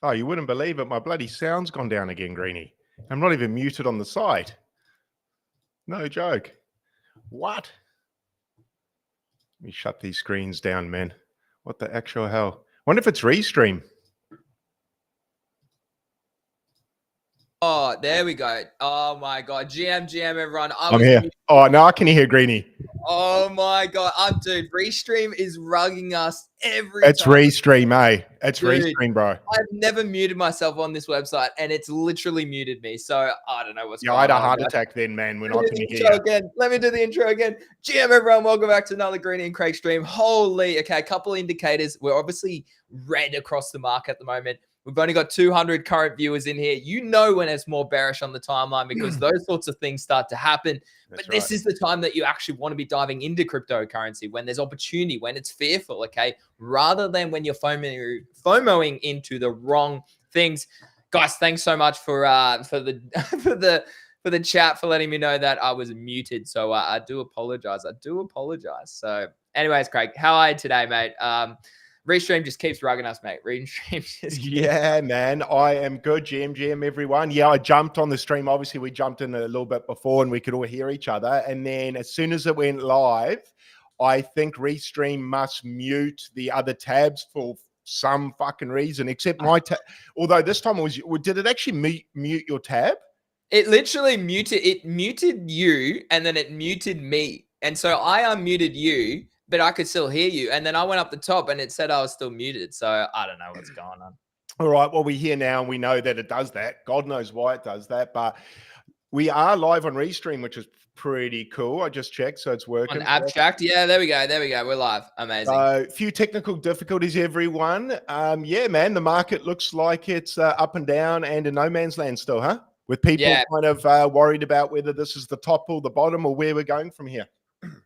Oh, you wouldn't believe it. My bloody sound's gone down again, Greenie. I'm not even muted on the side. No joke. What? Let me shut these screens down, man. What the actual hell? Wonder if it's Restream. Oh, there we go. Oh my God. GM, everyone. I'm here. Oh, now I can hear Greenie. Oh my God. Dude, Restream is rugging us every It's time. Restream, eh? It's Dude, Restream, bro. I've never muted myself on this website and it's literally muted me. So I don't know what's going on. I had a heart attack then, man, when I couldn't hear you. Again. Let me do the intro again. GM, everyone. Welcome back to another Greenie and Craig stream. Holy, okay, a couple of indicators. We're obviously red across the market at the moment. We've only got 200 current viewers in here. You know when it's more bearish on the timeline because those sorts of things start to happen. But this is the time that you actually want to be diving into cryptocurrency, when there's opportunity, when it's fearful, okay? Rather than when you're FOMOing into the wrong things. Guys, thanks so much for the chat, for letting me know that I was muted. So I do apologize. So anyways, Craig, how are you today, mate? Restream just keeps rugging us, mate. Restream just Yeah, man. I am good, GM, everyone. Yeah, I jumped on the stream. Obviously, we jumped in a little bit before and we could all hear each other. And then as soon as it went live, I think Restream must mute the other tabs for some fucking reason, except my tab. Although this time did it actually mute your tab? It literally muted you and then it muted me. And so I unmuted you, but I could still hear you. And then I went up the top and it said I was still muted. So I don't know what's going on. All right. Well, we're here now and we know that it does that. God knows why it does that. But we are live on Restream, which is pretty cool. I just checked, so it's working. On Abstract. Yeah, there we go. We're live. Amazing. So a few technical difficulties, everyone. Yeah, man, the market looks like it's up and down and in no man's land still, huh? With people kind of worried about whether this is the top or the bottom or where we're going from here.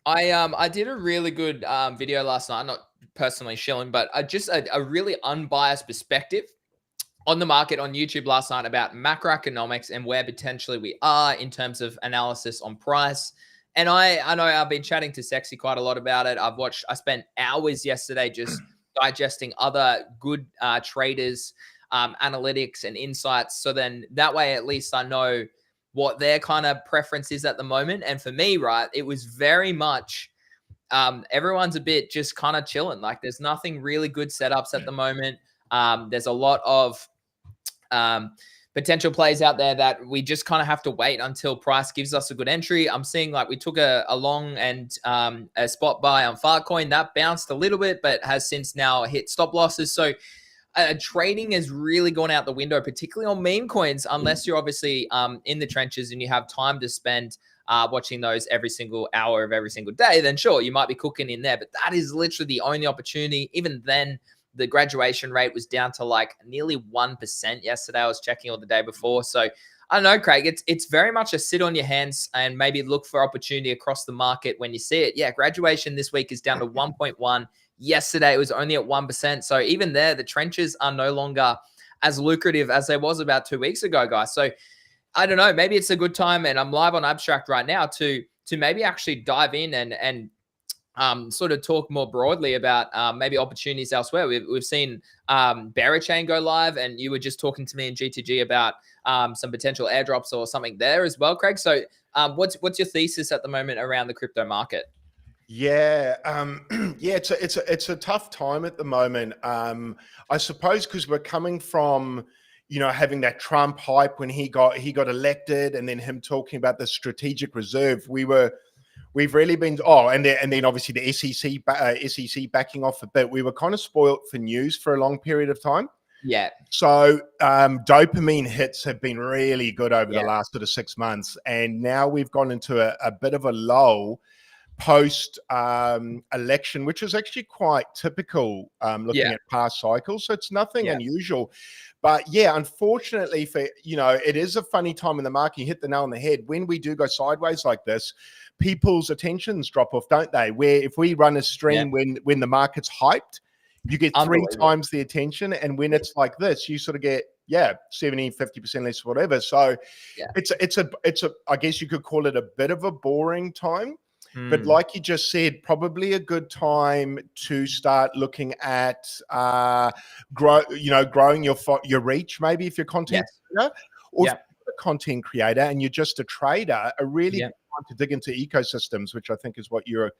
I did a really good video last night. Not personally shilling, but just a really unbiased perspective on the market on YouTube last night about macroeconomics and where potentially we are in terms of analysis on price. And I know I've been chatting to Sexy quite a lot about it. I spent hours yesterday just digesting other good traders, analytics and insights. So then that way, at least I know what their kind of preference is at the moment. And for me, right, it was very much everyone's a bit just kind of chilling. Like there's nothing really good setups at the moment. There's a lot of potential plays out there that we just kind of have to wait until price gives us a good entry. I'm seeing like we took a long and a spot buy on Filecoin that bounced a little bit, but has since now hit stop losses. So trading has really gone out the window, particularly on meme coins, unless you're obviously in the trenches and you have time to spend watching those every single hour of every single day, then sure, you might be cooking in there. But that is literally the only opportunity. Even then, the graduation rate was down to like nearly 1% yesterday. I was checking all the day before. So I don't know, Craig, it's very much a sit on your hands and maybe look for opportunity across the market when you see it. Yeah, graduation this week is down to 1.1. Yesterday, it was only at 1%. So even there, the trenches are no longer as lucrative as they was about 2 weeks ago, guys. So I don't know, maybe it's a good time, and I'm live on Abstract right now to maybe actually dive in and sort of talk more broadly about maybe opportunities elsewhere. We've seen Berachain go live, and you were just talking to me in GTG about some potential airdrops or something there as well, Craig. So what's your thesis at the moment around the crypto market? Yeah, yeah, it's a tough time at the moment. I suppose because we're coming from, having that Trump hype when he got elected, and then him talking about the strategic reserve. We've really been and then obviously the SEC backing off a bit. We were kind of spoilt for news for a long period of time. Yeah. So dopamine hits have been really good over the last sort of 6 months, and now we've gone into a bit of a lull post election, which is actually quite typical looking at past cycles. So it's nothing unusual. But yeah, unfortunately it is a funny time in the market. You hit the nail on the head. When we do go sideways like this, people's attentions drop off, don't they? Where if we run a stream when the market's hyped, you get 3 times the attention. And when it's like this, you sort of get 70, 50% less, whatever. So it's a I guess you could call it a bit of a boring time. But like you just said, probably a good time to start looking at growing your reach. Maybe if you're a content creator, or if you're a content creator and you're just a trader, a really good time to dig into ecosystems, which I think is what you're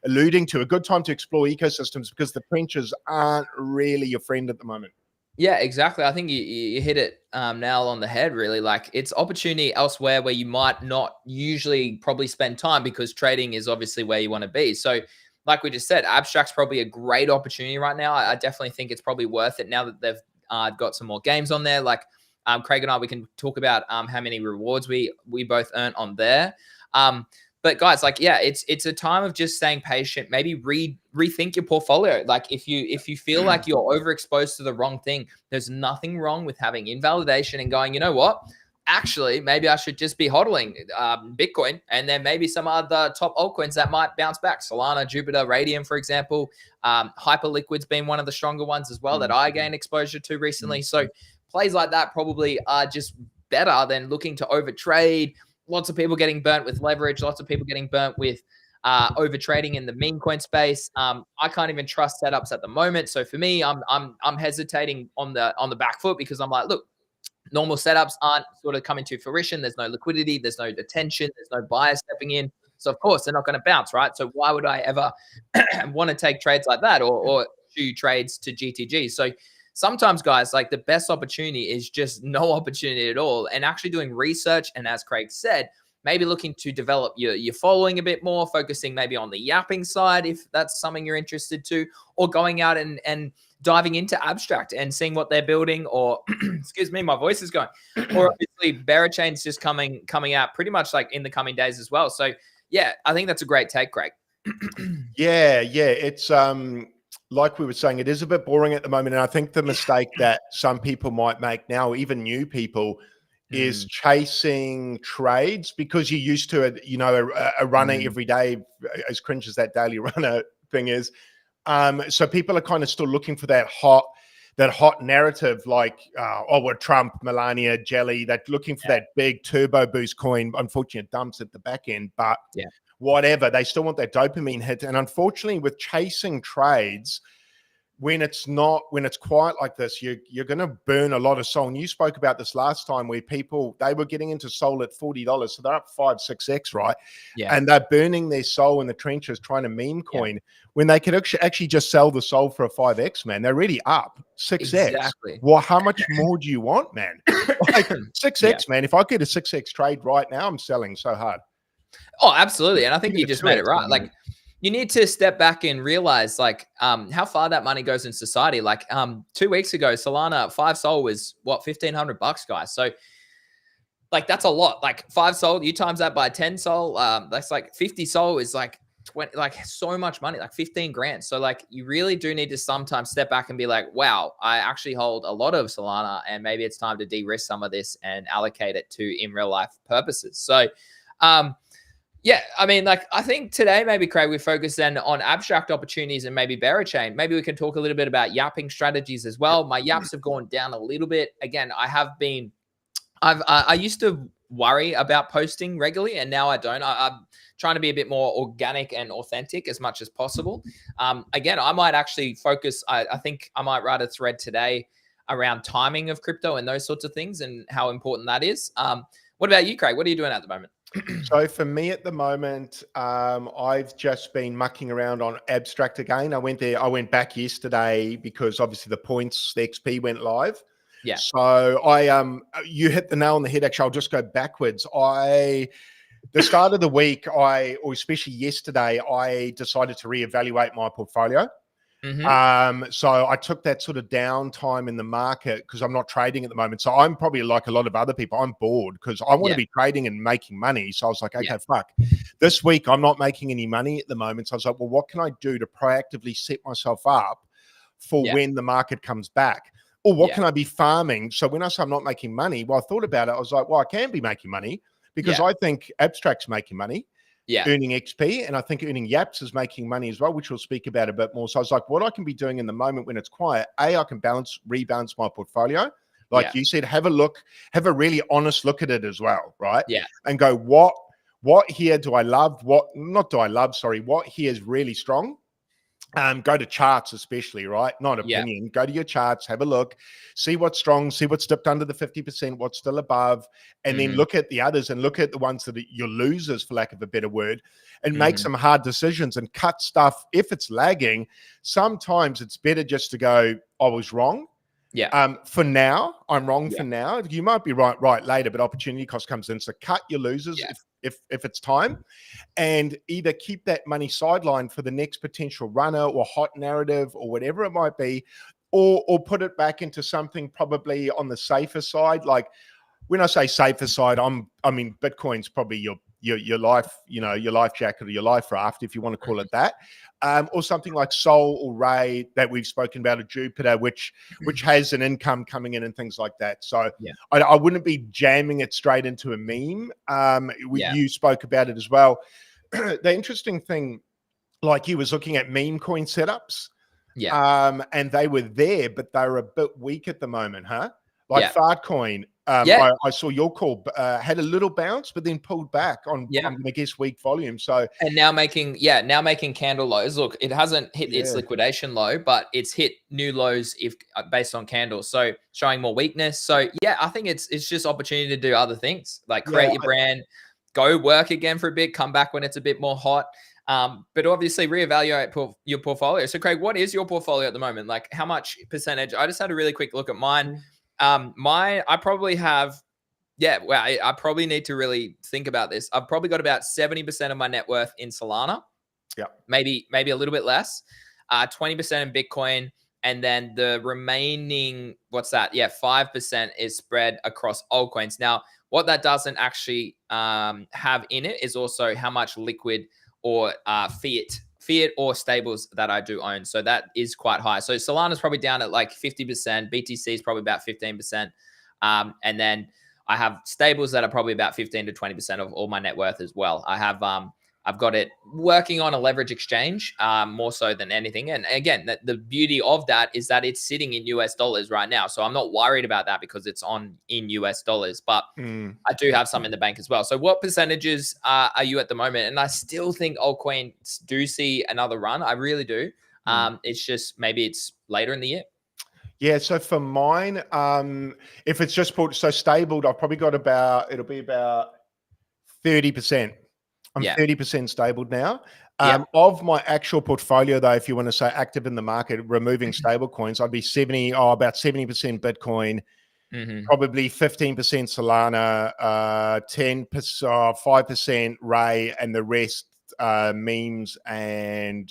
alluding to. A good time to explore ecosystems because the trenches aren't really your friend at the moment. Yeah, exactly. I think you hit it nail on the head, really. Like it's opportunity elsewhere where you might not usually probably spend time because trading is obviously where you want to be. So like we just said, Abstract's probably a great opportunity right now. I definitely think it's probably worth it now that they've got some more games on there. Like Craig and I, we can talk about how many rewards we both earn on there. But guys, like, it's a time of just staying patient. Maybe rethink your portfolio. Like if you feel like you're overexposed to the wrong thing, there's nothing wrong with having invalidation and going, you know what? Actually, maybe I should just be hodling Bitcoin, and then maybe some other top altcoins that might bounce back. Solana, Jupiter, Radium, for example. Hyperliquid's been one of the stronger ones as well that I gained exposure to recently. So plays like that probably are just better than looking to overtrade. Lots of people getting burnt with leverage. Lots of people getting burnt with over trading in the meme coin space. I can't even trust setups at the moment. So for me, I'm hesitating on the back foot because I'm like, look, normal setups aren't sort of coming to fruition. There's no liquidity. There's no attention. There's no buyer stepping in. So of course they're not going to bounce, right? So why would I ever want to take trades like that or do trades to GTG? So sometimes, guys, like the best opportunity is just no opportunity at all, and actually doing research. And as Craig said, maybe looking to develop your following a bit more, focusing maybe on the yapping side if that's something you're interested to, or going out and diving into Abstract and seeing what they're building, or excuse me, my voice is going. Or obviously Berachain's just coming out pretty much like in the coming days as well. So yeah, I think that's a great take, Craig. Yeah, it's like we were saying, it is a bit boring at the moment. And I think the mistake that some people might make now, even new people, is chasing trades because you're used to it, a runner every day, as cringe as that daily runner thing is. So people are kind of still looking for that hot narrative, like, oh, we're Trump, Melania, Jelly, that looking for that big turbo boost coin. Unfortunately, it dumps at the back end, but whatever, they still want that dopamine hit. And unfortunately, with chasing trades, when it's quiet like this, you're going to burn a lot of Sol. And you spoke about this last time, where they were getting into Sol at $40, so they're up 5-6x, right? Yeah. And they're burning their Sol in the trenches trying to meme coin when they could actually just sell the Sol for a 5x, man. They're already up 6x. Exactly. Well, how much more do you want, man? Like 6x, man. If I get a 6x trade right now, I'm selling so hard. Oh, absolutely. And I think you just made it right. Like, you need to step back and realize, like, how far that money goes in society. Like, 2 weeks ago, Solana 5 Sol was what, $1,500, guys. So, like, that's a lot. Like 5 Sol, you times that by 10 Sol, that's like 50 Sol is like 20, like so much money, like 15 grand. So, like, you really do need to sometimes step back and be like, wow, I actually hold a lot of Solana, and maybe it's time to de-risk some of this and allocate it to in real life purposes. So, yeah, I mean, like, I think today, maybe, Craig, we focus then on abstract opportunities and maybe bearer chain. Maybe we can talk a little bit about yapping strategies as well. My yaps have gone down a little bit. Again, I used to worry about posting regularly, and now I don't. I'm trying to be a bit more organic and authentic as much as possible. Again, I might actually focus. I think I might write a thread today around timing of crypto and those sorts of things and how important that is. What about you, Craig? What are you doing at the moment? So for me at the moment, I've just been mucking around on abstract again. I went back yesterday because obviously the XP went live. Yeah. So you hit the nail on the head. Actually, I'll just go backwards. The start of the week, or especially yesterday, I decided to reevaluate my portfolio. So I took that sort of downtime in the market because I'm not trading at the moment. So I'm probably like a lot of other people. I'm bored because I want to be trading and making money. So I was like, okay, fuck. This week I'm not making any money at the moment. So I was like, well, what can I do to proactively set myself up for when the market comes back? Or what can I be farming? So when I say I'm not making money, well, I thought about it. I was like, well, I can be making money because I think abstract's making money. Earning XP, and I think earning yaps is making money as well, which we'll speak about a bit more. So I was like, what I can be doing in the moment when it's quiet, I can rebalance my portfolio. Like you said, have a really honest look at it as well, right? And go, what here do I love? What here is really strong? Go to charts, especially, right? Not opinion. Go to your charts, have a look, see what's strong, see what's dipped under the 50%, what's still above, and then look at the others and look at the ones that are your losers, for lack of a better word, and make some hard decisions and cut stuff. If it's lagging, sometimes it's better just to go, I was wrong. For now, I'm wrong for now. You might be right later, but opportunity cost comes in. So cut your losers if it's time, and either keep that money sidelined for the next potential runner or hot narrative or whatever it might be, or put it back into something probably on the safer side. Like when I say safer side, I mean Bitcoin's probably your life, your life jacket or your life raft, if you want to call it that. Or something like Sol or Ray that we've spoken about, or Jupiter, which has an income coming in and things like that. So I wouldn't be jamming it straight into a meme. You spoke about it as well. The interesting thing, like you was looking at meme coin setups, and they were there, but they were a bit weak at the moment, huh? Like Fartcoin. I saw your call had a little bounce, but then pulled back on I guess weak volume. So and now making candle lows. Look, it hasn't hit its liquidation low, but it's hit new lows if based on candles. So showing more weakness. So I think it's just opportunity to do other things, like create your brand, go work again for a bit, come back when it's a bit more hot. But obviously reevaluate your portfolio. So Craig, what is your portfolio at the moment? Like how much percentage? I just had a really quick look at mine. I probably have, I probably need to really think about this. I've probably got about 70% of my net worth in Solana. Maybe a little bit less, 20% in Bitcoin. And then the remaining, 5% is spread across altcoins. Now, what that doesn't actually have in it is also how much liquid or fiat or stables that I do own. So that is quite high. So Solana's probably down at like 50%. BTC is probably about 15%. And then I have stables that are probably about 15 to 20% of all my net worth as well. I have I've got it working on a leverage exchange more so than anything. And again, the beauty of that is that it's sitting in US dollars right now. So I'm not worried about that because it's in US dollars. But I do have some in the bank as well. So what percentages are you at the moment? And I still think altcoins do see another run. I really do. It's just maybe it's later in the year. Yeah, so for mine, if it's just put so stabled, I've probably got it'll be about 30%. I'm 30% stabled now. Of my actual portfolio, though, if you want to say active in the market, removing stable coins, I'd be about 70% Bitcoin, probably 15% Solana, 5% Ray, and the rest memes and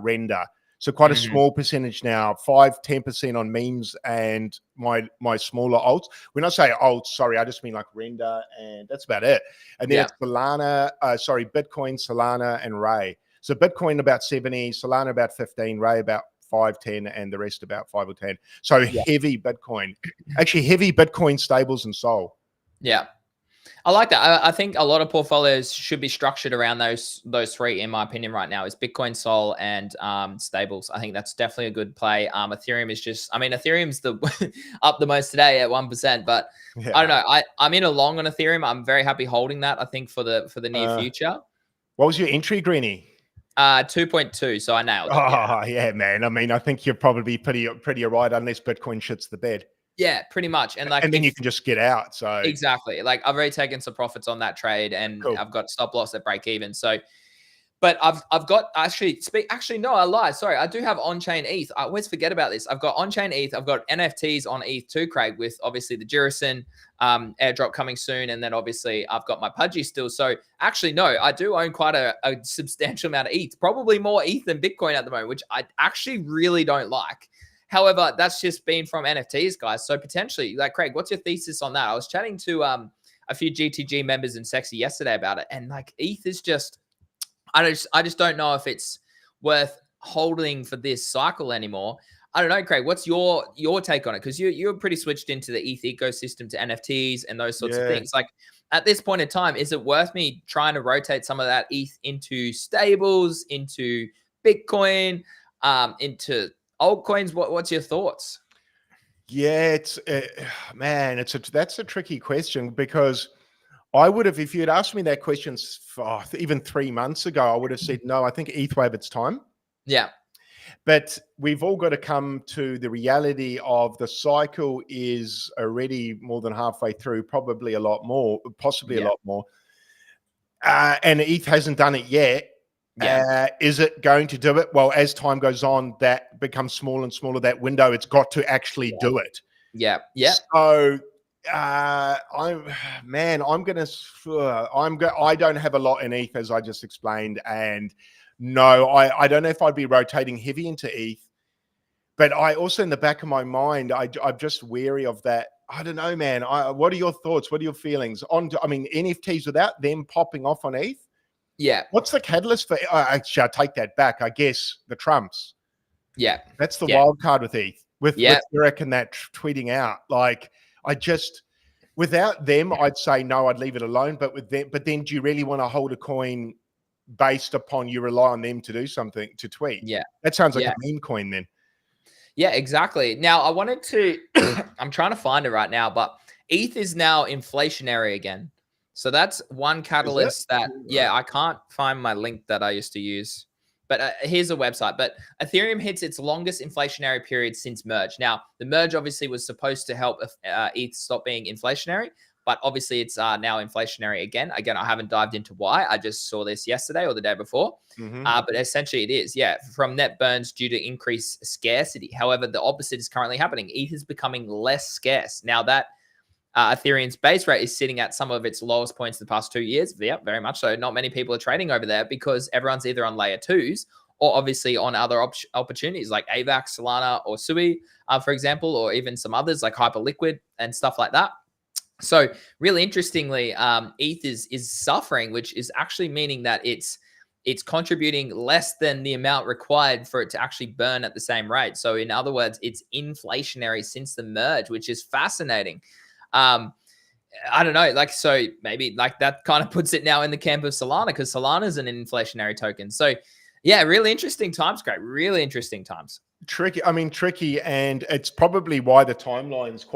render. So quite a small percentage now, 5-10% on memes and my smaller alts. When I say alts, sorry, I just mean like render, and that's about it. And then it's Bitcoin, Solana, and Ray. So Bitcoin about 70, Solana about 15, Ray about 5-10, and the rest about 5 or 10. So heavy Bitcoin, actually heavy Bitcoin, stables, and Sol. Yeah. I like that. I think a lot of portfolios should be structured around those three, in my opinion, right now, is Bitcoin, Sol, and stables. I think that's definitely a good play. Ethereum is Ethereum's up the most today at 1%, but I don't know. I'm in a long on Ethereum. I'm very happy holding that, I think, for the near future. What was your entry, Greenie? 2.2, so I nailed it. Yeah, man. I mean, I think you're probably pretty right, unless Bitcoin shits the bed. Yeah, pretty much. And then you can just get out. So exactly. Like I've already taken some profits on that trade, and I've got stop loss at break even. So, but I've got actually no, I lied. Sorry, I do have on-chain ETH. I always forget about this. I've got on-chain ETH. I've got NFTs on ETH too, Craig, with obviously the Jirasin airdrop coming soon, and then obviously I've got my Pudgy still. So actually, no, I do own quite a substantial amount of ETH, probably more ETH than Bitcoin at the moment, which I actually really don't like. However, that's just been from NFTs, guys. So potentially, like, Craig, what's your thesis on that? I was chatting to a few GTG members in Sexy yesterday about it, and like ETH is just, I just don't know if it's worth holding for this cycle anymore. I don't know, Craig. What's your take on it? Because you're pretty switched into the ETH ecosystem, to NFTs and those sorts of things. Like at this point in time, is it worth me trying to rotate some of that ETH into stables, into Bitcoin, into altcoins? What's your thoughts? Yeah, it's man, that's a tricky question, because I would have, if you had asked me that question even 3 months ago, I would have said no. I think ETH will have its time. Yeah, but we've all got to come to the reality of the cycle is already more than halfway through, probably a lot more, possibly a lot more, and ETH hasn't done it yet. Is it going to do it? Well, as time goes on, that becomes smaller and smaller, that window. It's got to actually do it. So I don't have a lot in ETH, as I just explained, and no, I don't know if I'd be rotating heavy into ETH, but I also, in the back of my mind, I'm just wary of that. I don't know, man. What are your thoughts? What are your feelings on? I mean, NFTs without them popping off on ETH. Yeah. What's the catalyst for? Actually, I take that back. I guess the Trumps. Yeah. That's the wild card with ETH. With Eric and that tweeting out. Like, without them, I'd say no, I'd leave it alone. But with them, then do you really want to hold a coin based upon you rely on them to do something, to tweet? Yeah. That sounds like a meme coin then. Yeah, exactly. Now I wanted to, I'm trying to find it right now, but ETH is now inflationary again. So that's one catalyst that, I can't find my link that I used to use, but here's a website. But Ethereum hits its longest inflationary period since merge. Now, the merge obviously was supposed to help ETH stop being inflationary, but obviously it's now inflationary again. Again, I haven't dived into why. I just saw this yesterday or the day before. But essentially it is, from net burns due to increased scarcity. However, the opposite is currently happening. ETH is becoming less scarce. Now that Ethereum's base rate is sitting at some of its lowest points the past 2 years. Yeah, very much so. Not many people are trading over there because everyone's either on layer 2s or obviously on other opportunities like AVAX, Solana, or Sui, for example, or even some others like Hyperliquid and stuff like that. So really interestingly, ETH is suffering, which is actually meaning that it's contributing less than the amount required for it to actually burn at the same rate. So in other words, it's inflationary since the merge, which is fascinating. I don't know. Like, so maybe like that kind of puts it now in the camp of Solana, because Solana's an inflationary token. So yeah, really interesting times, Craig. Really interesting times. Tricky. I mean, tricky, and it's probably why the timeline's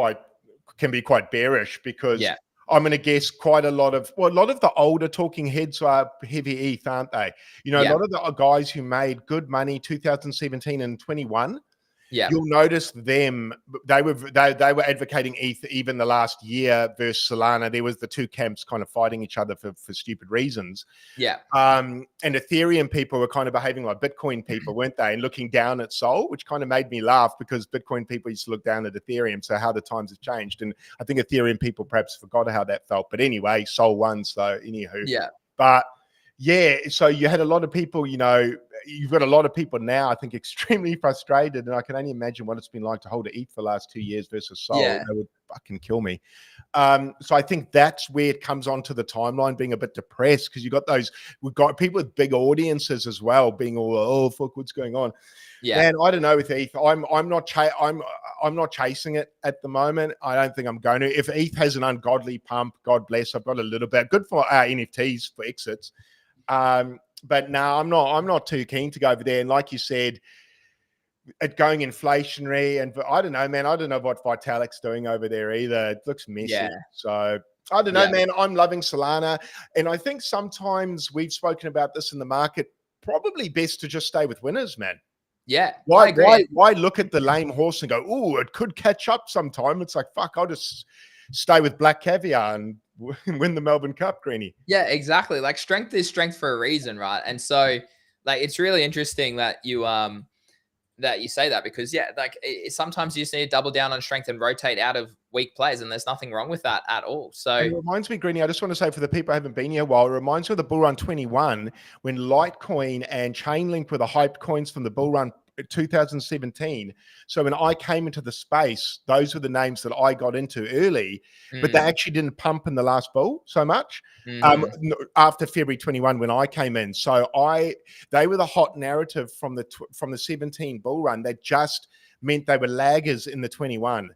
can be quite bearish, because Yeah. I'm going to guess quite a lot of the older talking heads are heavy ETH, aren't they? You know, a lot of the guys who made good money 2017 and 21. Yeah. You'll notice them. They were advocating ETH even the last year versus Solana. There was the two camps kind of fighting each other for stupid reasons. Yeah. And Ethereum people were kind of behaving like Bitcoin people, weren't they? And looking down at Sol, which kind of made me laugh, because Bitcoin people used to look down at Ethereum. So how the times have changed. And I think Ethereum people perhaps forgot how that felt. But anyway, Sol won. So anywho. Yeah. But yeah, so you had a lot of people, you know, you've got a lot of people now, I think, extremely frustrated. And I can only imagine what it's been like to hold an ETH for the last 2 years versus Sol. Yeah. They would fucking kill me. So I think that's where it comes onto the timeline being a bit depressed, because we've got people with big audiences as well being all, oh, fuck, what's going on? Yeah. Man, I don't know with ETH. I'm not chasing it at the moment. I don't think I'm going to. If ETH has an ungodly pump, God bless, I've got a little bit. Good for NFTs for exits. But no, I'm not too keen to go over there. And like you said, it going inflationary, and I don't know, man. I don't know what Vitalik's doing over there either. It looks messy. Yeah. So I don't know, man. I'm loving Solana, and I think sometimes we've spoken about this in the market. Probably best to just stay with winners, man. Yeah. Why look at the lame horse and go, oh, it could catch up sometime? It's like, fuck, I'll just stay with Black Caviar and win the Melbourne Cup, Greenie. Yeah, exactly. Like, strength is strength for a reason, right? And so, like, it's really interesting that you say that, because like sometimes you just need to double down on strength and rotate out of weak players, and there's nothing wrong with that at all. So it reminds me, Greenie, I just want to say, for the people who haven't been here a while, it reminds me of the Bull Run 21, when Litecoin and Chainlink were the hyped coins from the Bull Run 2017. So when I came into the space, those were the names that I got into early, but they actually didn't pump in the last bull so much after February 21 when I came in. So they were the hot narrative from the 17 bull run. That just meant they were laggers in the 21.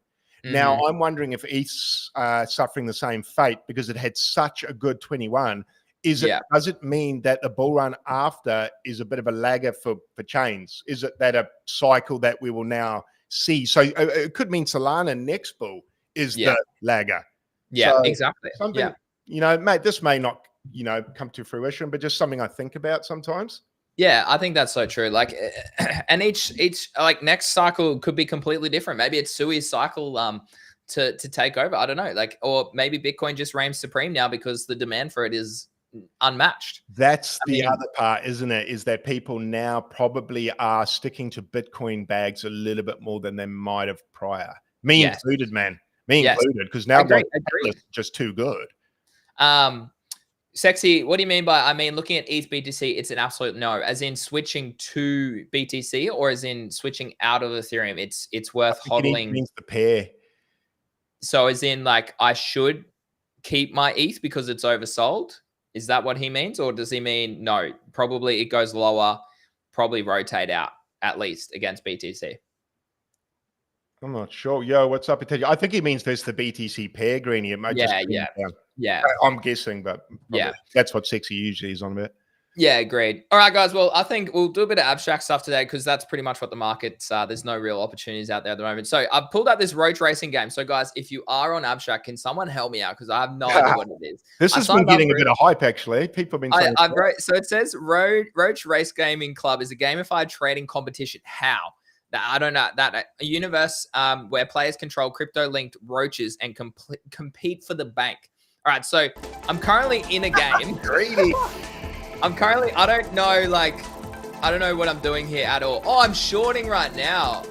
Now I'm wondering if ETH's suffering the same fate, because it had such a good 21. Does it mean that the bull run after is a bit of a lagger for chains? Is it that a cycle that we will now see? So it could mean Solana next bull is the lagger. Yeah, so exactly. You know, mate, this may not, you know, come to fruition, but just something I think about sometimes. Yeah, I think that's so true. Like, and each like next cycle could be completely different. Maybe it's Sui's cycle to take over. I don't know. Like, or maybe Bitcoin just reigns supreme now because the demand for it is unmatched. That's the other part, isn't it? Is that people now probably are sticking to Bitcoin bags a little bit more than they might have prior. Me included, man. Me included, because now it's just too good. Sexy, what do you mean by, I mean, looking at ETH BTC, it's an absolute no, as in switching to BTC, or as in switching out of Ethereum? It's worth hodling. It means the pair. So as in, like, I should keep my ETH because it's oversold? Is that what he means? Or does he mean, no, probably it goes lower, probably rotate out at least against BTC? I'm not sure. Yo, what's up? I think he means there's the BTC pair, Greenie. It might yeah. I'm guessing, but that's what Sexy usually is on about. Yeah, agreed. All right, guys. Well, I think we'll do a bit of abstract stuff today, because that's pretty much what the market's, there's no real opportunities out there at the moment. So I've pulled out this roach racing game. So guys, if you are on abstract, can someone help me out? Because I have no idea what it is. This has been getting a bit of hype, actually. People have been saying so it says Roach Race Gaming Club is a gamified trading competition. How? I don't know. That a universe where players control crypto-linked roaches and compete for the bank. All right, so I'm currently in a game. Greedy. I don't know what I'm doing here at all. Oh, I'm shorting right now.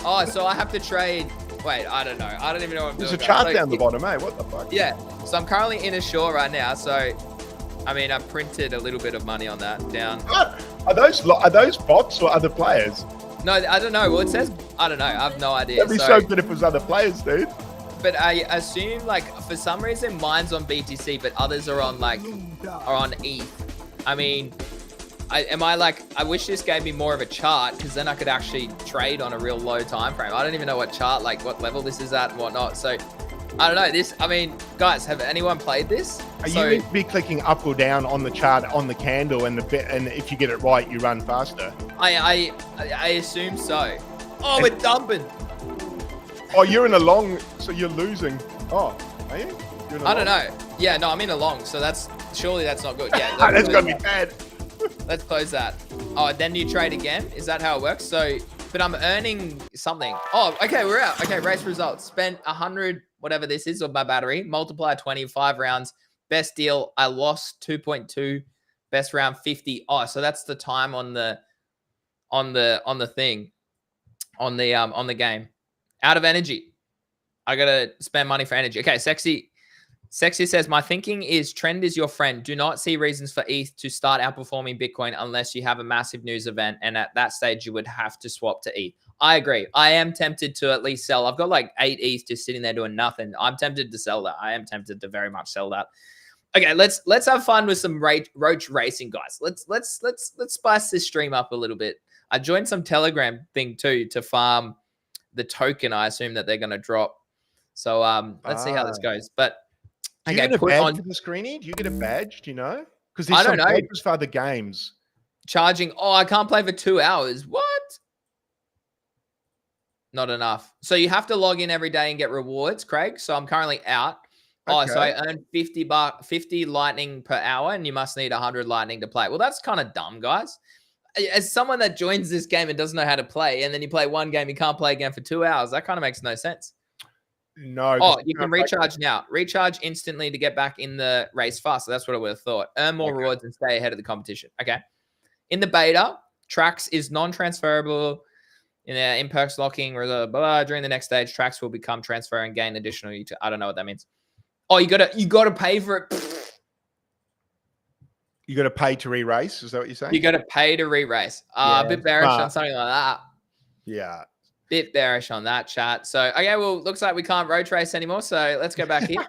Oh, so I have to trade. Wait, I don't know. I don't even know what I'm doing. There's a chart down the bottom, eh? What the fuck? Yeah. So I'm currently in a short right now. So, I mean, I printed a little bit of money on that down. What? Are those bots or other players? No, I don't know. Well, it says, I don't know. I have no idea. That'd be so good if it was other players, dude. But I assume, like, for some reason, mine's on BTC, but others are on ETH. I mean, I wish this gave me more of a chart, because then I could actually trade on a real low time frame. I don't even know what chart, like what level this is at and whatnot. So I don't know this. I mean, guys, have anyone played this? You need to be clicking up or down on the chart on the candle, and if you get it right, you run faster. I assume so. Oh, we're dumping. Oh, you're in a long, so you're losing. Oh, are you? I don't know. Yeah, no, I'm in a long, so surely that's not good. Yeah, that's gonna be bad. Let's close that. Oh, then you trade again? Is that how it works? So, but I'm earning something. Oh, okay, we're out. Okay, race results. Spent 100, whatever this is, of my battery. Multiply 25 rounds. Best deal, I lost 2.2. Best round 50. Oh, so that's the time on the thing, on the game. Out of energy. I gotta spend money for energy. Okay, Sexy says, my thinking is trend is your friend. Do not see reasons for ETH to start outperforming Bitcoin unless you have a massive news event. And at that stage, you would have to swap to ETH. I agree. I am tempted to at least sell. I've got like 8 ETH just sitting there doing nothing. I'm tempted to sell that. I am tempted to very much sell that. Okay, let's have fun with some roach racing, guys. Let's spice this stream up a little bit. I joined some Telegram thing too to farm the token I assume that they're going to drop. So let's see how this goes. But do you get a badge for the screening? Do you get a badge? Do you know? Because there's some badges for other games. Charging. Oh, I can't play for 2 hours. What? Not enough. So you have to log in every day and get rewards, Craig. So I'm currently out. Oh, so I earned 50 lightning per hour, and you must need 100 lightning to play. Well, that's kind of dumb, guys. As someone that joins this game and doesn't know how to play, and then you play one game, you can't play again for 2 hours. That kind of makes no sense. No. Oh, you can recharge now. Recharge instantly to get back in the race faster. That's what I would have thought. Earn more rewards and stay ahead of the competition. Okay. In the beta, tracks is non-transferable. In perks locking, blah, blah, during the next stage, tracks will become transfer and gain additional. I don't know what that means. Oh, you gotta pay for it. You got to pay to re-race. Is that what you're saying? You got to pay to re-race. A bit bearish on something like that. Yeah. Bit bearish on that, chat. So, okay, well, looks like we can't road race anymore. So let's go back here.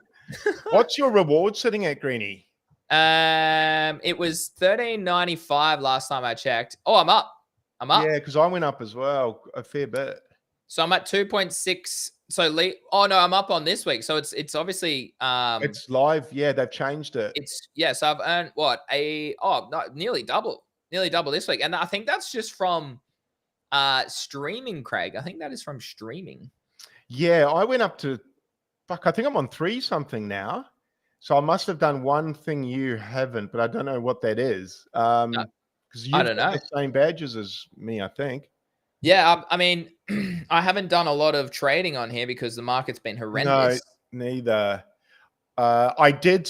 What's your reward sitting at, Greenie? It was $13.95 last time I checked. Oh, I'm up. Yeah, because I went up as well a fair bit. So I'm at 2.6. So no, I'm up on this week. So it's obviously it's live. Yeah, they've changed it. So I've earned what nearly double this week, and I think that's just from streaming, Craig. I think that is from streaming. Yeah, I went up to I think I'm on 3 something now. So I must have done one thing you haven't, but I don't know what that is. Because you've got the same badges as me, I think. Yeah, I mean, I haven't done a lot of trading on here because the market's been horrendous. No, neither. I did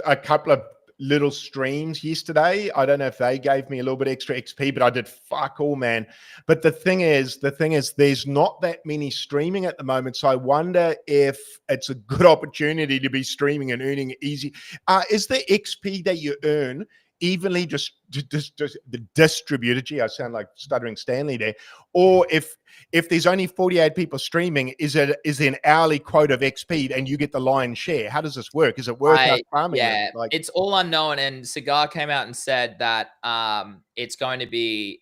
a couple of little streams yesterday. I don't know if they gave me a little bit extra XP, but I did fuck all, man. But the thing is, there's not that many streaming at the moment. So I wonder if it's a good opportunity to be streaming and earning easy. Is the XP that you earn evenly just distributed? Gee, I sound like stuttering Stanley there. Or if there's only 48 people streaming, is there an hourly quota of XP and you get the lion's share? How does this work? Is it worth out farming? Yeah, it's all unknown. And Cigar came out and said that it's going to be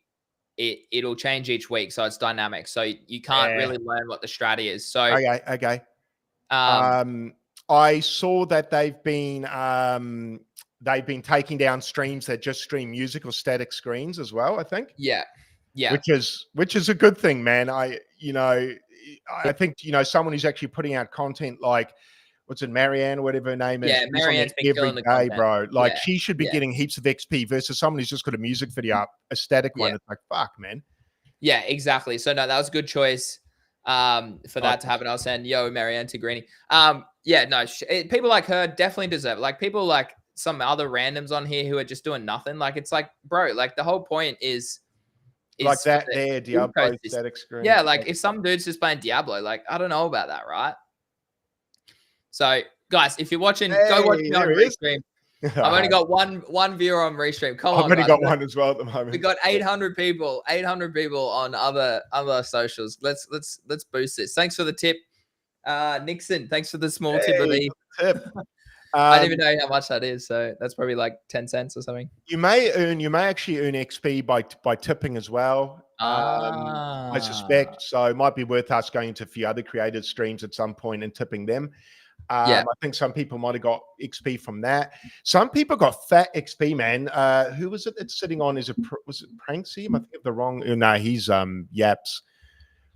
it'll change each week, so it's dynamic. So you can't really learn what the strategy is. So okay. I saw that they've been taking down streams that just stream music or static screens as well, I think. Yeah. Which is a good thing, man. I think, someone who's actually putting out content like, what's it, Marianne or whatever her name is. Yeah, Marianne's been killing the content, bro. Like, she should be getting heaps of XP versus someone who's just got a music video up, a static one. It's like, fuck, man. Yeah, exactly. So, no, that was a good choice for that to happen. I was saying, yo, Marianne to Greenie. People like her definitely deserve it. Like, people like some other randoms on here who are just doing nothing. Like, it's like, bro, like the whole point is like that there, Diablo static screen. Yeah, like if some dude's just playing Diablo, like I don't know about that, right? So, guys, if you're watching, go watch me on Restream. I've only got one viewer on Restream. Come on, I've only got one as well at the moment. We got 800 people on other socials. Let's boost this. Thanks for the tip, Nixon. Thanks for the small tip of the. I don't even know how much that is. So that's probably like 10 cents or something. You may actually earn XP by tipping as well. I suspect. So it might be worth us going to a few other creative streams at some point and tipping them. Yeah. I think some people might have got XP from that. Some people got fat XP, man. Who was it that's sitting on? Was it Pranksy? I think of the wrong. No, he's Yaps.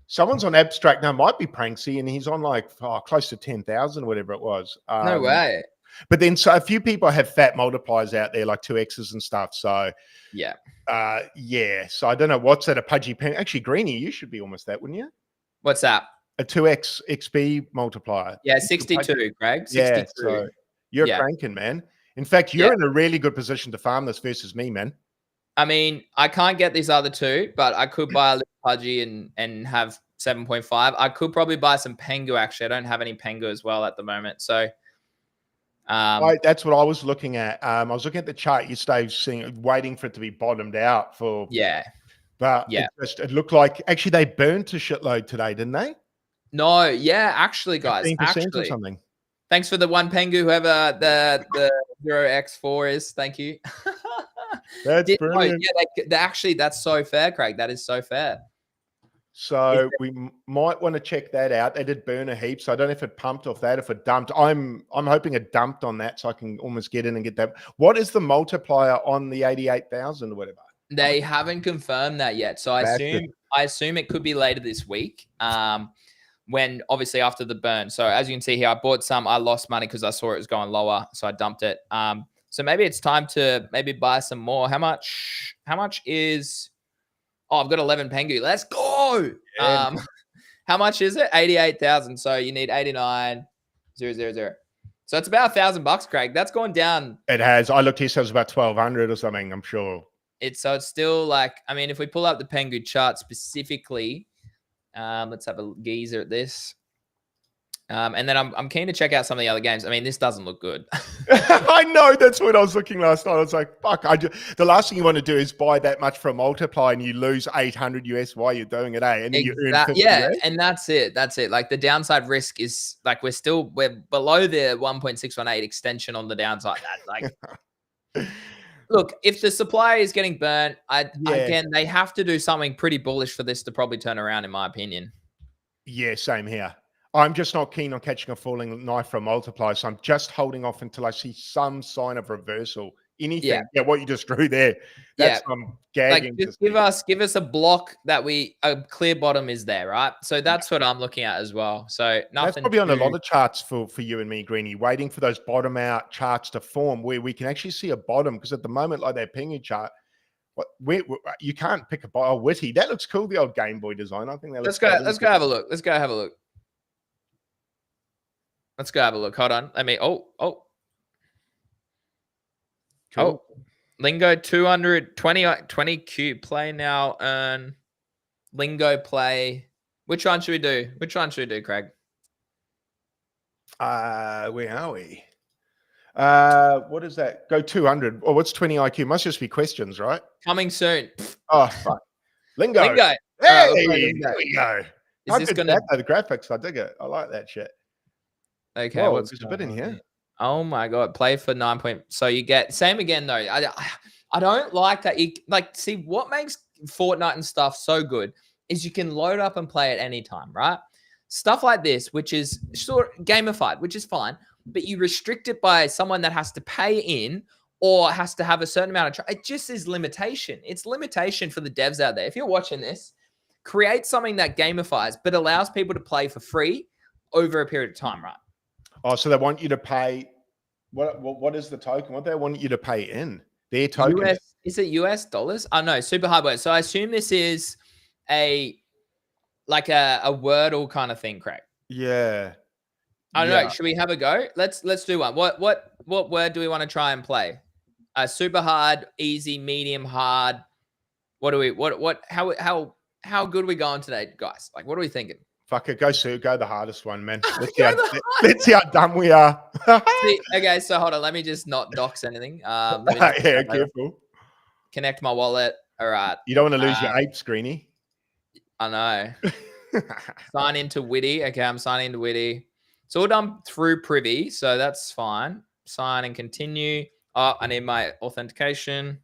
Someone's on Abstract now. Might be Pranksy, and he's on like close to 10,000 or whatever it was. No way. But then, so a few people have fat multipliers out there, like 2x's and stuff. So yeah. So I don't know what's that. A pudgy pen. Actually, Greenie, you should be almost that, wouldn't you? What's that? A 2x XP multiplier. Yeah, 62, Greg. 62. Yeah, so you're cranking, man. In fact, you're in a really good position to farm this versus me, man. I mean, I can't get these other two, but I could buy a little pudgy and have 7.5. I could probably buy some Pengu, actually. I don't have any Pengu as well at the moment. So that's what I was looking at. I was looking at the chart yesterday, waiting for it to be bottomed out for but it looked like actually they burned to shitload today, didn't they? No, actually, guys, or something. Thanks for the one Pengu, whoever the 0x4 is. Thank you. That's brilliant. Actually, that's so fair, Craig. That is so fair. So we might want to check that out. They did burn a heap, so I don't know if it pumped off that, if it dumped. I'm hoping it dumped on that, so I can almost get in and get that. What is the multiplier on the 88,000 or whatever? They haven't confirmed that yet, so I assume it could be later this week. When obviously after the burn. So as you can see here, I bought some. I lost money because I saw it was going lower, so I dumped it. So maybe it's time to buy some more. How much is? Oh, I've got 11 Pengu. Let's go. Yeah. How much is it? 88,000. So you need 89,000. So it's about $1,000, Craig. That's gone down. It has. I looked here, so it was about 1,200 or something. I'm sure. It's still like, I mean, if we pull up the Pengu chart specifically, let's have a geezer at this. And then I'm keen to check out some of the other games. I mean, this doesn't look good. I know. That's what I was looking last night. I was like, fuck. The last thing you want to do is buy that much for a multiplier and you lose 800 US while you're doing it, eh? And then you earn 50 US. And that's it. That's it. Like the downside risk is like we're below the 1.618 extension on the downside. Like, look, if the supply is getting burnt, again, they have to do something pretty bullish for this to probably turn around, in my opinion. Yeah, same here. I'm just not keen on catching a falling knife for a multiplier, so I'm just holding off until I see some sign of reversal. Anything. Yeah, what you just drew there. That's I'm gagging. Like, just give us a block that a clear bottom is there, right? So that's what I'm looking at as well. So nothing. That's probably on a lot of charts for you and me, Greenie, waiting for those bottom out charts to form where we can actually see a bottom, because at the moment, like that Pengu chart, you can't pick a Witty. That looks cool, the old Game Boy design. I think that looks Let's go have a look. Let's go have a look. Let's go have a look. Hold on. Let me. Cool. Lingo 220 cube play now. Earn Lingo play. Which one should we do? Craig? Where are we? What is that? Go 200. Oh, what's 20 IQ? Must just be questions, right? Coming soon. Oh, fuck. Lingo. Hey, there we go. Is this gonna the graphics? I dig it. I like that shit. Okay, whoa, there's a bit in here. Oh my god, play for 9 point. So you get same again though. I don't like that. You see what makes Fortnite and stuff so good is you can load up and play at any time, right? Stuff like this, which is sort of gamified, which is fine, but you restrict it by someone that has to pay in or has to have a certain amount of. It just is limitation. It's limitation for the devs out there. If you're watching this, create something that gamifies but allows people to play for free over a period of time, right? Oh, so they want you to pay. What is the token? What they want you to pay in? Their token. Is it US dollars? Oh no, super hardware. So I assume this is a Wordle kind of thing, Craig. Yeah. I don't know. Should we have a go? Let's do one. What word do we want to try and play? Super hard, easy, medium, hard. How good are we going today, guys? Like, what are we thinking? Fuck it, go the hardest one, man. Let's see how dumb we are. Okay, so hold on. Let me just not dox anything. Yeah, careful. Connect my wallet. All right. You don't want to lose your ape, Screeny. I know. Sign into Witty. Okay, I'm signing into Witty. It's all done through Privy, so that's fine. sign and continue. Oh, I need my authentication.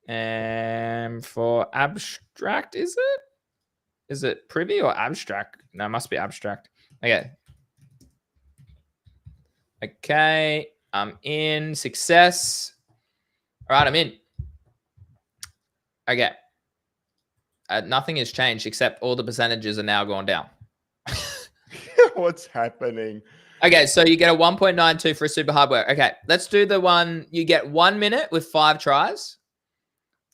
And for abstract, is it? Is it privy or abstract? No, it must be abstract. Okay. Okay. I'm in. Success. All right, I'm in. Okay. Nothing has changed except all the percentages are now going down. What's happening? Okay, so you get a 1.92 for a super hard work. Okay, let's do the one. You get 1 minute with 5 tries.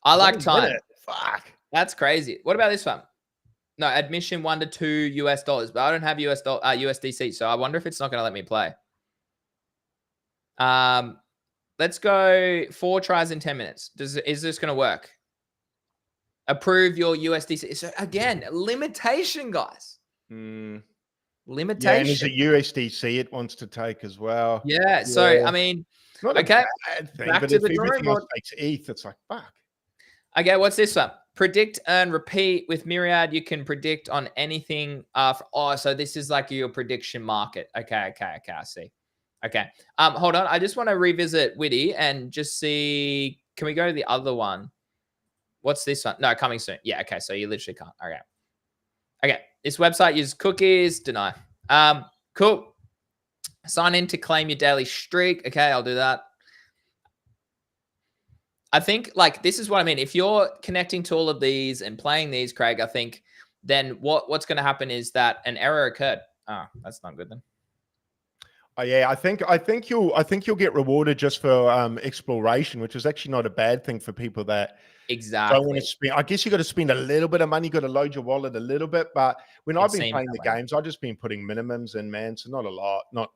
I like time. Fuck. That's crazy. What about this one? No, admission $1 to $2, but I don't have USDC, so I wonder if it's not going to let me play. Let's go 4 tries in 10 minutes. Is this going to work? Approve your USDC. So again, limitation, guys. Limitation. Yeah, and is it USDC it wants to take as well? Yeah. So I mean, not okay. A bad thing, Back but to if the drawing everything else board. takes ETH, it's like fuck. Okay, what's this one? Predict and repeat with Myriad. You can predict on anything. So this is like your prediction market. Okay, I see. Okay. Hold on. I just want to revisit Witty and just see. Can we go to the other one? What's this one? No, coming soon. Yeah. Okay. So you literally can't. Okay. Okay. This website uses cookies. Deny. Cool. Sign in to claim your daily streak. Okay, I'll do that. I think like this is what I mean. If you're connecting to all of these and playing these, Craig, I think then what's going to happen is that an error occurred. Oh, that's not good then. Oh yeah, I think you'll get rewarded just for exploration, which is actually not a bad thing for people that don't want to spend. I guess you got to spend a little bit of money, got to load your wallet a little bit. But when I've been playing the games, I've just been putting minimums in, man. So not a lot, not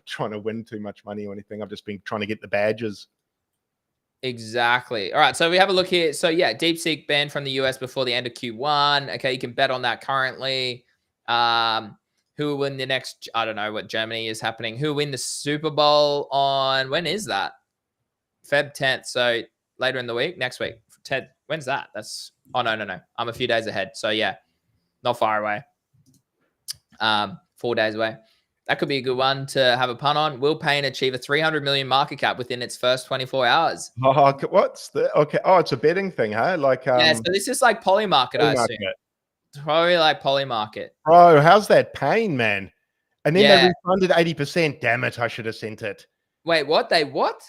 trying to win too much money or anything. I've just been trying to get the badges. Exactly. All right. So we have a look here. So yeah, DeepSeek banned from the US before the end of Q1. Okay, you can bet on that currently. Who will win the next? I don't know what Germany is happening. Who will win the Super Bowl on? When is that? Feb 10th. So later in the week, next week. Ted, when's that? That's no. I'm a few days ahead. So yeah, not far away. 4 days away. That could be a good one to have a pun on. Will Payne achieve a 300 million market cap within its first 24 hours? Oh, what's the okay? Oh, it's a betting thing, huh? Like yeah. So this is like Polymarket, I assume. It's probably like Polymarket. Bro, how's that Payne, man? And then they refunded 80%. Damn it, I should have sent it. Wait, what? They what?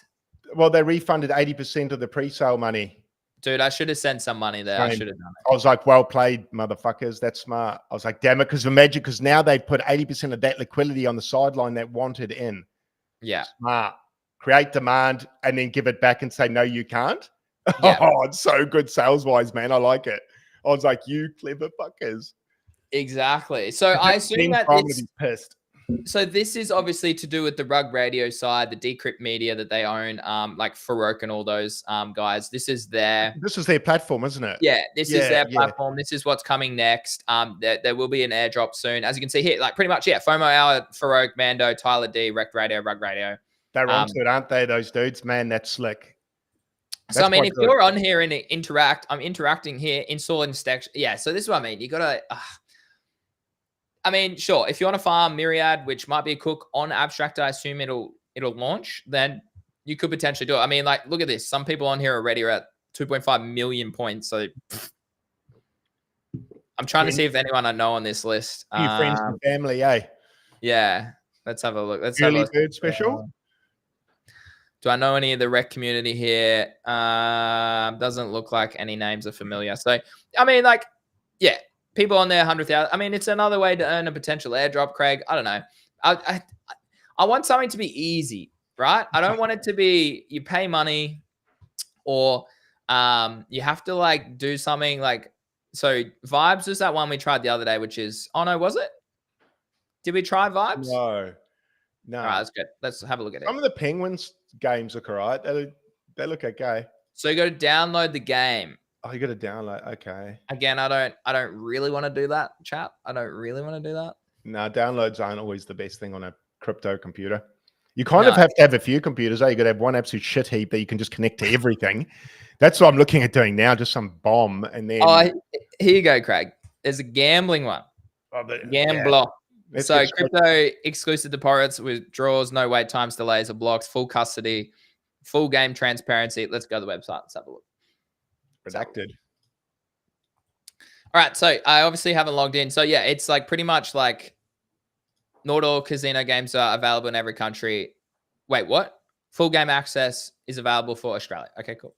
Well, they refunded 80% of the pre-sale money. Dude, I should have sent some money there. I should have done it. I was like, well played, motherfuckers. That's smart. I was like, damn it, because imagine, because now they put 80% of that liquidity on the sideline that wanted in. Yeah. Smart. Create demand and then give it back and say, no, you can't. Yeah. Oh, it's so good sales-wise, man. I like it. I was like, you clever fuckers. Exactly. So I assume that it's pissed. So this is obviously to do with the Rug Radio side, the Decrypt Media that they own, like Farouk and all those guys. This is their platform, isn't it? Yeah, this is their platform. This is what's coming next. There will be an airdrop soon. As you can see here, like pretty much, FOMO Hour, Farouk, Mando, Tyler D, Rec Radio, Rug Radio. They're onto it, aren't they, those dudes? Man, that's slick. So, I mean, if you're on here and interact, I'm interacting here, install and stack. Yeah, so this is what I mean. You got to... I mean, sure, if you want to farm Myriad, which might be a cook on Abstract, I assume it'll launch, then you could potentially do it. I mean, like, look at this. Some people on here already are at 2.5 million points. So I'm trying to see if anyone I know on this list. A few friends and family, eh? Yeah. Let's have a look. Let's Early have a bird special. Do I know any of the rec community here? Doesn't look like any names are familiar. So, I mean, like, yeah. People on there, 100,000. I mean, it's another way to earn a potential airdrop, Craig. I don't know. I want something to be easy, right? I don't want it to be you pay money or you have to like do something like, so Vibes was that one we tried the other day, which is, oh no, was it? Did we try Vibes? No. All right, that's good. Let's have a look at it. Some of the Penguins games look all right. They look okay. So you got to download the game. Oh, you got to download. Okay. Again, I don't really want to do that, chat. I don't really want to do that. No, downloads aren't always the best thing on a crypto computer. You kind of have to have a few computers. You got to have one absolute shit heap that you can just connect to everything. That's what I'm looking at doing now. Just some bomb, and then here you go, Craig. There's a gambling one. Oh, Gambler. So crypto exclusive deposits, withdrawals, no wait times, delays, or blocks, full custody, full game transparency. Let's go to the website. Let's have a look. Redacted. All right. So I obviously haven't logged in. So yeah, it's like pretty much like not all casino games are available in every country. Wait, what? Full game access is available for Australia. Okay, cool.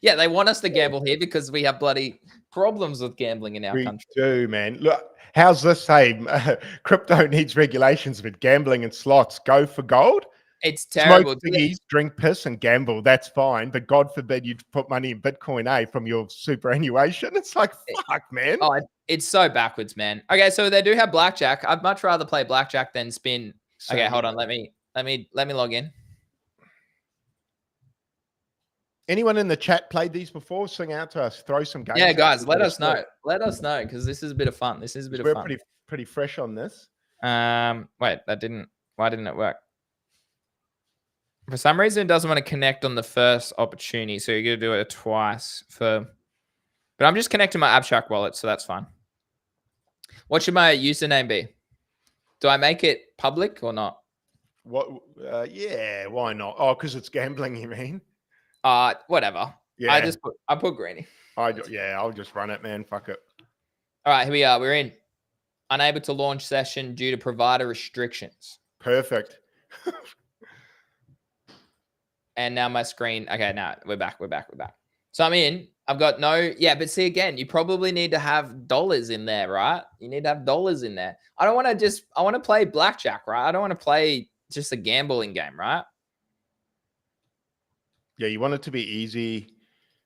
Yeah, they want us to gamble here because we have bloody problems with gambling in our country. We do, man. Look, how's this say? Crypto needs regulations, but gambling and slots go for gold. It's terrible. Smoke ciggies, drink piss, and gamble. That's fine, but God forbid you put money in Bitcoin, from your superannuation. It's like, fuck, man. Oh, it's so backwards, man. Okay, so they do have blackjack. I'd much rather play blackjack than spin. Okay, hold on. Let me log in. Anyone in the chat played these before? Sing out to us. Throw some games. Yeah, guys, let us know. Let us know because this is a bit of fun. This is a bit of fun. We're pretty fresh on this. Wait, why didn't it work? For some reason, it doesn't want to connect on the first opportunity, so you're gonna do it twice but I'm just connecting my Abstract wallet, so that's fine. What should my username be? Do I make it public or not? What? Yeah, why not? Oh, because it's gambling, you mean? Whatever. Yeah. I put Greeny. I'll just run it, man. Fuck it. All right, here we are. We're in. Unable to launch session due to provider restrictions. Perfect. And now my screen. Okay, now we're back. So I'm in. I've got but see again, you probably need to have dollars in there, right? You need to have dollars in there. I want to play blackjack, right? I don't want to play just a gambling game, right? Yeah, you want it to be easy,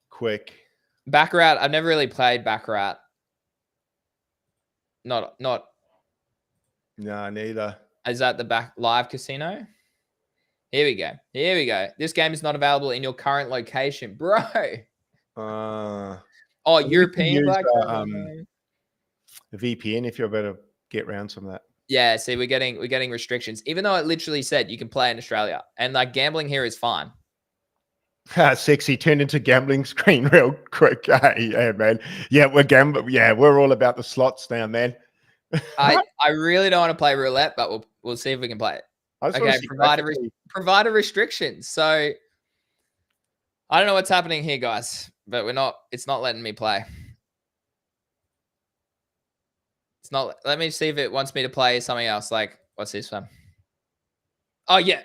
quick. Baccarat. I've never really played Baccarat. Not. No, neither. Is that the live casino? Here we go. This game is not available in your current location, bro. European blackjack. The VPN if you're about to get around some of that. Yeah, see, we're getting restrictions, even though it literally said you can play in Australia, and like gambling here is fine. Sexy turned into gambling screen real quick. Hey, yeah, man. Yeah, we're gambling. Yeah, we're all about the slots now, man. I really don't want to play roulette, but we'll see if we can play it. Okay, provider restrictions. So I don't know what's happening here, guys, but it's not letting me play. It's not. Let me see if it wants me to play something else. Like, what's this one? Oh yeah.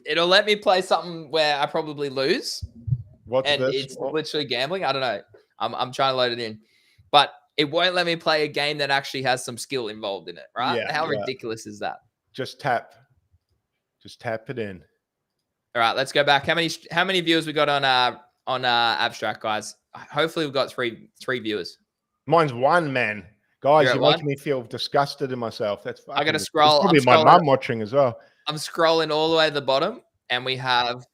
It'll let me play something where I probably lose. What's this? It's literally gambling. I don't know. I'm trying to load it in, but it won't let me play a game that actually has some skill involved in it. Right? Yeah, How ridiculous is that? Just tap it in. All right, let's go back. How many viewers we got on Abstract, guys? Hopefully we've got three viewers. Mine's one, man. Guys, you're making me feel disgusted in myself. That's I got to scroll. It's probably my mum watching as well. I'm scrolling all the way to the bottom, and we have.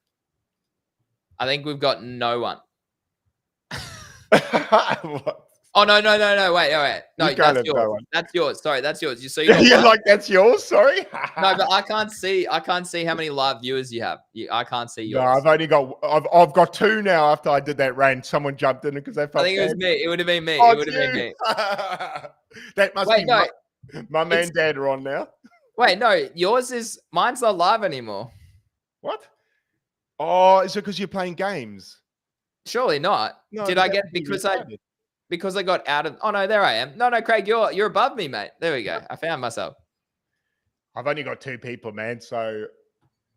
I think we've got no one. What? Oh no! Wait. No, that's yours. That's yours. Sorry, that's yours. So you're like, that's yours. Sorry. No, but I can't see how many live viewers you have. I can't see yours. No, I've got two now. After I did that rain, someone jumped in because they felt. I think it was me. It would have been me. Oh, it would have been me. That must be no. Mum and Dad are on now. Wait, no, mine's not live anymore. What? Oh, is it because you're playing games? Surely not. No, did I get because I got out of? Oh no, there I am. No, Craig, you're above me, mate. There we go. I found myself. I've only got two people, man. So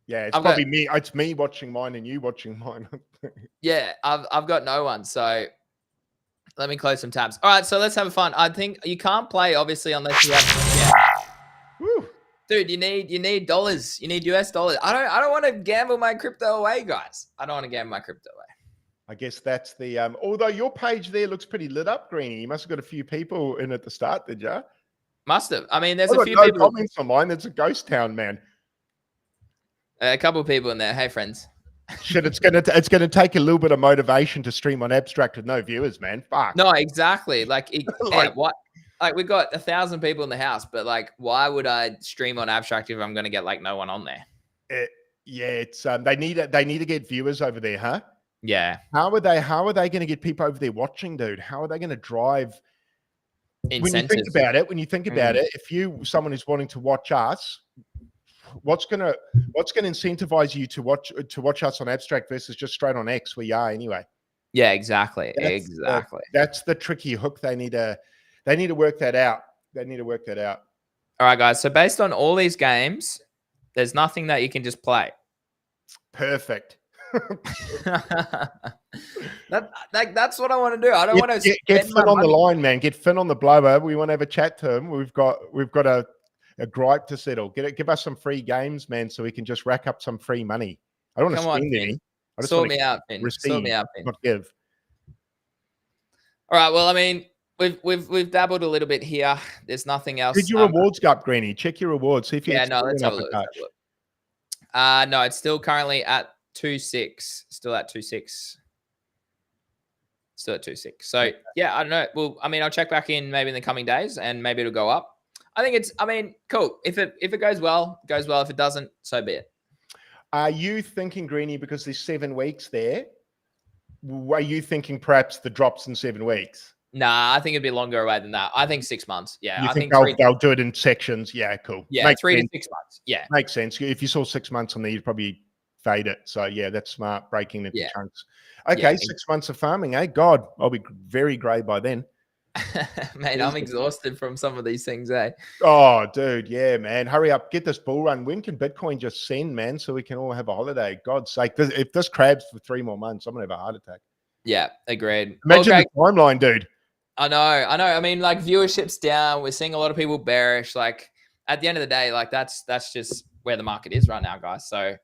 yeah, it's probably me. It's me watching mine and you watching mine. Yeah, I've got no one. So let me close some tabs. All right, so let's have fun. I think you can't play obviously unless you have. Woo. Dude, you need dollars. You need US dollars. I don't want to gamble my crypto away, guys. I don't want to gamble my crypto away. I guess that's the although your page there looks pretty lit up, Greeny. You must have got a few people in at the start, did you? Must have. I mean, there's a few people. Comments on mine. It's a ghost town, man. A couple of people in there. Hey, friends. Shit, it's gonna take a little bit of motivation to stream on Abstract with no viewers, man. Fuck. No, exactly. Like, what? Like, we've got 1,000 people in the house, but like, why would I stream on Abstract if I'm gonna get like no one on there? It's they need to get viewers over there, huh? Yeah. How are they going to get people over there watching, dude? How are they going to drive Incentive. When you think about it, if someone who's wanting to watch us, what's gonna incentivize you to watch us on Abstract versus just straight on X where you are anyway? Yeah, exactly. That's the tricky hook. They need to work that out. All right, guys. So based on all these games, there's nothing that you can just play. Perfect. That's what I want to do. I don't want to get Finn on the line, man. Get Finn on the blower. We want to have a chat to him. We've got a gripe to settle. Give us some free games, man, so we can just rack up some free money. I don't want to spend any. I just sort me out, Finn. Sort me out, Finn. Not give. All right. Well, I mean, we've dabbled a little bit here. There's nothing else. Did your rewards go up, Greeny? Check your rewards. See if you let's have a look. No, it's still currently at 2.6. Still at 2.6. So yeah, I don't know. Well, I mean, I'll check back in maybe in the coming days, and maybe it'll go up. I think cool. If it goes well, it goes well. If it doesn't, so be it. Are you thinking, Greeny, because there's 7 weeks there? Are you thinking perhaps the drops in 7 weeks? Nah, I think it'd be longer away than that. I think 6 months. Yeah, I think they'll do it in sections. Yeah, cool. Yeah, 3 to 6 months. Yeah, makes sense. If you saw 6 months on there, you'd probably fade it. So yeah, that's smart. Breaking it into chunks. Okay, 6 months of farming. Eh? God, I'll be very grey by then. Mate, I'm exhausted from some of these things, eh? Oh, dude, yeah, man. Hurry up, get this bull run. When can Bitcoin just send, man, so we can all have a holiday? God's sake. If this crabs for 3 more months, I'm going to have a heart attack. Yeah, agreed. Imagine the timeline, dude. I know. I mean, like, viewership's down. We're seeing a lot of people bearish. Like, at the end of the day, like, that's just where the market is right now, guys. So,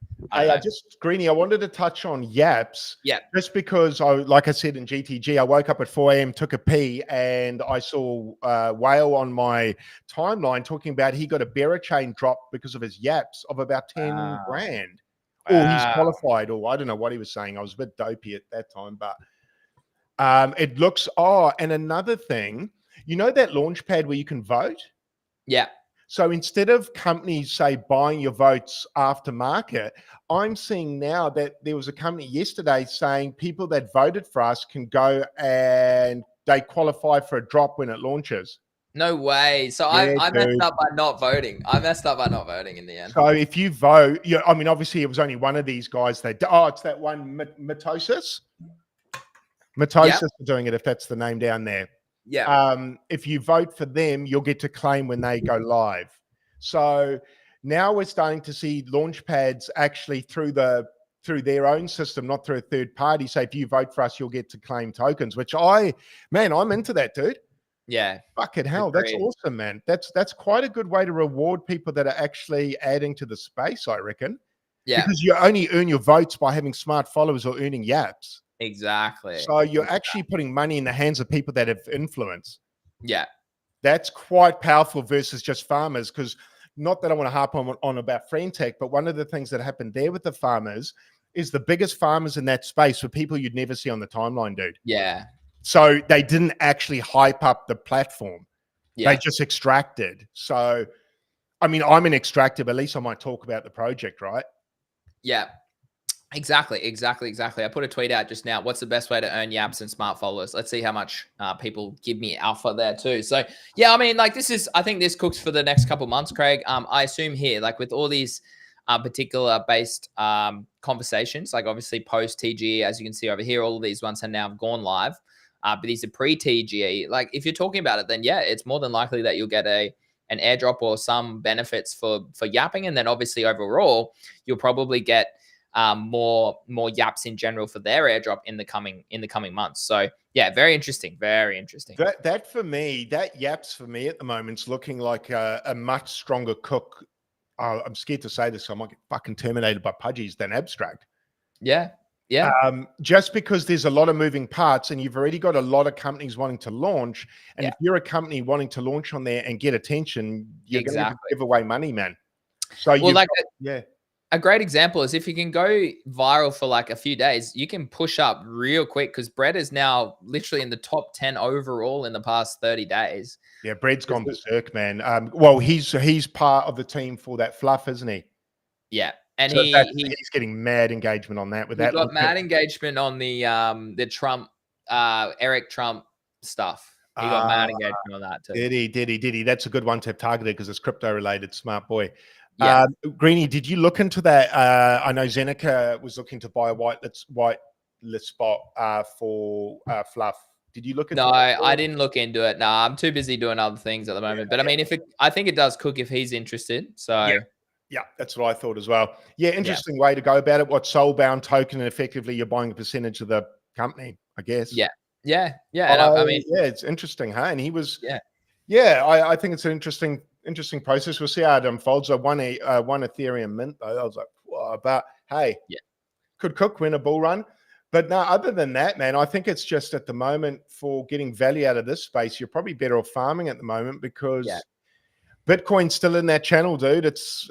Greeny, I wanted to touch on Yaps. Yeah. Just because, like I said in GTG, I woke up at 4 a.m., took a pee, and I saw Whale on my timeline talking about he got a bearer chain drop because of his Yaps of about 10 grand. Or he's qualified, or I don't know what he was saying. I was a bit dopey at that time, but it looks, and another thing, you know that launch pad where you can vote? Yeah. So instead of companies, say, buying your votes after market, I'm seeing now that there was a company yesterday saying people that voted for us can go and they qualify for a drop when it launches. No way. So I messed up by not voting. I messed up by not voting in the end. So if you vote, I mean, obviously it was only one of these guys that, it's that one, Mitosis. Mitosis are doing it, if that's the name down there. Yeah. If you vote for them, you'll get to claim when they go live. So now we're starting to see launch pads actually through their own system, not through a third party. Say, if you vote for us, you'll get to claim tokens, which I'm into that, dude. Yeah. Fucking hell. Agreed. That's awesome, man. That's quite a good way to reward people that are actually adding to the space, I reckon. Yeah. Because you only earn your votes by having smart followers or earning yaps. Exactly. So you're actually putting money in the hands of people that have influence. Yeah. That's quite powerful versus just farmers, because not that I want to harp on about Friendtech, but one of the things that happened there with the farmers is the biggest farmers in that space were people you'd never see on the timeline, dude. Yeah. So they didn't actually hype up the platform. Yeah. They just extracted. So, I mean, I'm an extractor, but at least I might talk about the project, right? Yeah. Exactly. I put a tweet out just now. What's the best way to earn yaps and smart followers? Let's see how much people give me alpha there too. So yeah, I mean, like, I think this cooks for the next couple months, Craig. I assume here, like, with all these particular based conversations, like obviously post TGE, as you can see over here, all of these ones have now gone live. But these are pre-TGE. Like, if you're talking about it, then yeah, it's more than likely that you'll get an airdrop or some benefits for yapping. And then obviously overall, you'll probably get more yaps in general for their airdrop in the coming months. So yeah, very interesting. That for me, that yaps for me at the moment's looking like a much stronger cook. I'm scared to say this, so I might get fucking terminated by Pudgies than Abstract. Yeah. Just because there's a lot of moving parts and you've already got a lot of companies wanting to launch. And if you're a company wanting to launch on there and get attention, you're going to give away money, man. So a great example is if you can go viral for like a few days, you can push up real quick, because Brett is now literally in the top 10 overall in the past 30 days. Yeah, Brett's gone berserk, man. Well, he's part of the team for that fluff, isn't he? Yeah. And so he's getting mad engagement on that. Got mad engagement on the Trump, Eric Trump stuff. He got mad engagement on that too. Did he? That's a good one to have targeted because it's crypto related. Smart boy. Yeah. Greenie, did you look into that? I know Zeneca was looking to buy a whitelist spot for Fluff. Did you look into No, that? I didn't look into it. No, I'm too busy doing other things at the moment. But I mean, I think it does cook if he's interested. So yeah, that's what I thought as well. Yeah, interesting way to go about it. What soul-bound token, and effectively you're buying a percentage of the company, I guess. Yeah. And I mean, yeah, it's interesting, huh? And he was, yeah, I think it's an interesting process. We'll see how it unfolds. I won one Ethereum mint though. I was like, whoa, but hey, could cook win a bull run. But no, other than that, man, I think it's just at the moment for getting value out of this space, you're probably better off farming at the moment because Bitcoin's still in that channel, dude. It's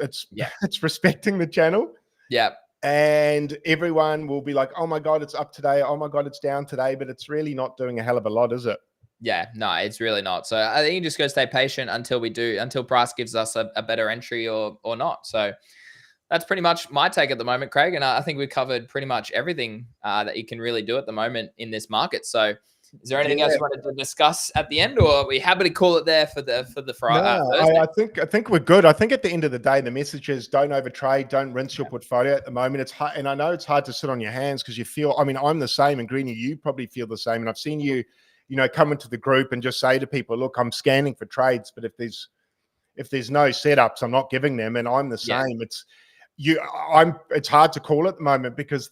respecting the channel. Yeah. And everyone will be like, oh my God, it's up today. Oh my God, it's down today. But it's really not doing a hell of a lot, is it? Yeah, no, it's really not. So I think you just got to stay patient until price gives us a better entry or not. So that's pretty much my take at the moment, Craig. And I think we covered pretty much everything that you can really do at the moment in this market. So is there anything else you wanted to discuss at the end, or are we happy to call it there for the Friday? No, I think we're good. I think at the end of the day, the message is don't overtrade, don't rinse your portfolio at the moment. It's hard, and I know it's hard to sit on your hands because you feel. I mean, I'm the same, and Greenie, you probably feel the same. And I've seen you, come into the group and just say to people, "Look, I'm scanning for trades, but if there's no setups, I'm not giving them." And I'm the same. It's hard to call at the moment because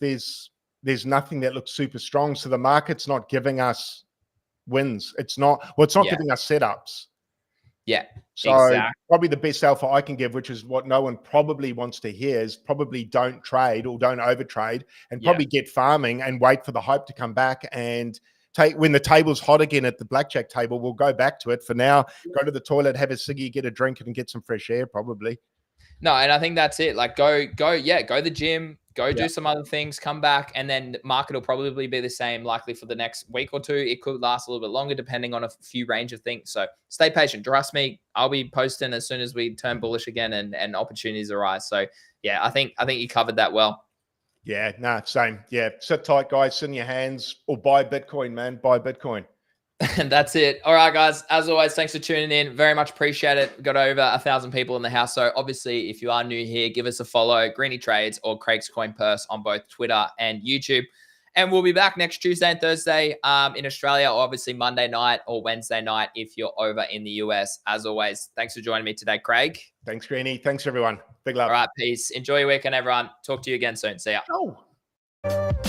there's nothing that looks super strong. So the market's not giving us wins. It's not giving us setups. Yeah. So probably the best alpha I can give, which is what no one probably wants to hear, is probably don't trade or don't overtrade and probably get farming and wait for the hype to come back and when the table's hot again at the blackjack table, we'll go back to it. For now, go to the toilet, have a ciggy, get a drink and get some fresh air probably. No, and I think that's it. Like go to the gym, go do some other things, come back, and then the market will probably be the same likely for the next week or two. It could last a little bit longer depending on a few range of things. So stay patient. Trust me, I'll be posting as soon as we turn bullish again and opportunities arise. So yeah, I think you covered that well. Yeah, no, same. Yeah, sit tight, guys. Sit in your hands or buy Bitcoin, man. Buy Bitcoin. And that's it. All right, guys. As always, thanks for tuning in. Very much appreciate it. We've got over 1,000 people in the house. So obviously, if you are new here, give us a follow, Greenie Trades or Craig's Coin Purse on both Twitter and YouTube. And we'll be back next Tuesday and Thursday in Australia, or obviously Monday night or Wednesday night if you're over in the US. As always, thanks for joining me today, Craig. Thanks, Greenie. Thanks, everyone. Big love. All right, peace. Enjoy your weekend, everyone. Talk to you again soon. See ya. Oh.